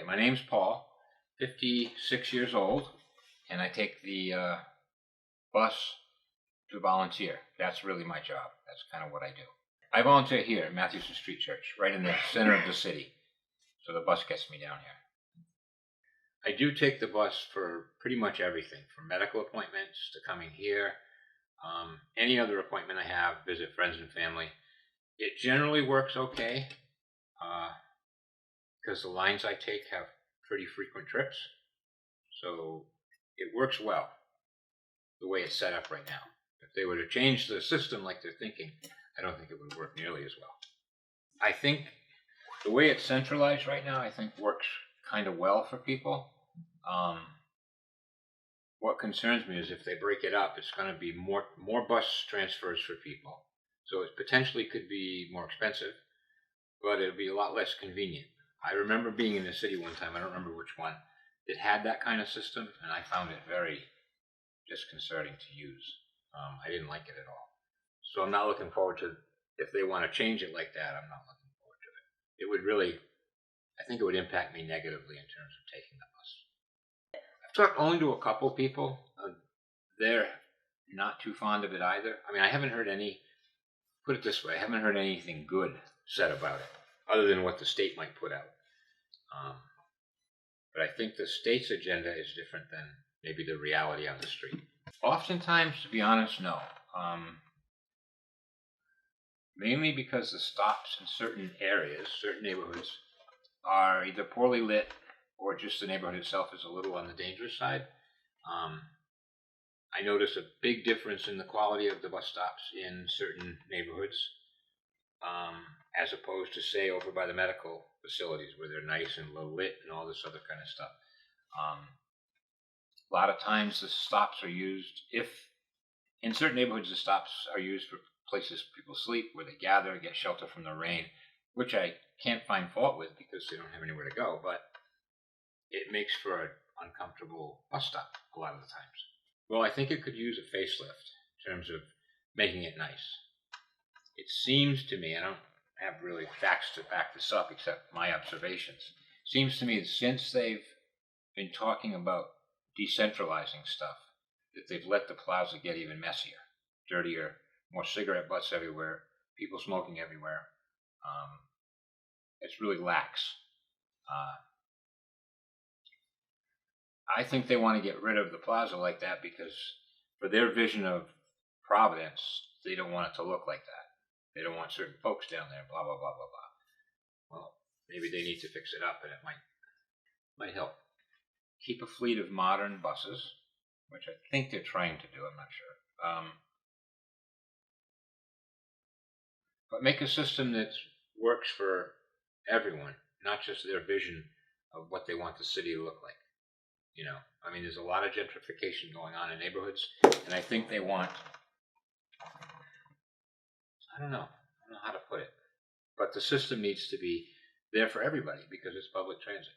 My name's Paul, 56 years old, and I take the bus to volunteer. That's really my job. That's kind of what I do. I volunteer here at Matthewson Street Church, right in the center of the city, so the bus gets me down here. I do take the bus for pretty much everything, from medical appointments to coming here, any other appointment I have, visit friends and family. It generally works okay, because the lines I take have pretty frequent trips, so it works well the way it's set up right now. If they were to change the system like they're thinking, I don't think it would work nearly as well. I think the way it's centralized right now, I think works kind of well for people. What concerns me is if they break it up, it's going to be more bus transfers for people. So it potentially could be more expensive, but it'll be a lot less convenient. I remember being in a city one time, I don't remember which one, that had that kind of system, and I found it very disconcerting to use. I didn't like it at all. So I'm not looking forward to, if they want to change it like that, I'm not looking forward to it. It would really, I think it would impact me negatively in terms of taking the bus. I've talked only to a couple people. They're not too fond of it either. I mean, I haven't heard any, put it this way, I haven't heard anything good said about it, other than what the state might put out. But I think the state's agenda is different than maybe the reality on the street. Oftentimes, to be honest, no. Mainly because the stops in certain areas, certain neighborhoods, are either poorly lit or just the neighborhood itself is a little on the dangerous side. I notice a big difference in the quality of the bus stops in certain neighborhoods, as opposed to, say, over by the medical facilities where they're nice and low lit and all this other kind of stuff. A lot of times the stops are used, if in certain neighborhoods the stops are used for places people sleep, where they gather, get shelter from the rain, which I can't find fault with because they don't have anywhere to go, but it makes for an uncomfortable bus stop a lot of the times. Well, I think it could use a facelift in terms of making it nice. It seems to me, I don't have really facts to back this up except my observations, seems to me that since they've been talking about decentralizing stuff, that they've let the plaza get even messier, dirtier, more cigarette butts everywhere, people smoking everywhere. It's really lax. I think they want to get rid of the plaza like that because for their vision of Providence, they don't want it to look like that. They don't want certain folks down there, blah, blah, blah, blah, blah. Well, maybe they need to fix it up and it might help. Keep a fleet of modern buses, which I think they're trying to do, I'm not sure. But make a system that works for everyone, not just their vision of what they want the city to look like. You know, I mean, there's a lot of gentrification going on in neighborhoods, and I think they want, I don't know how to put it, but the system needs to be there for everybody because it's public transit.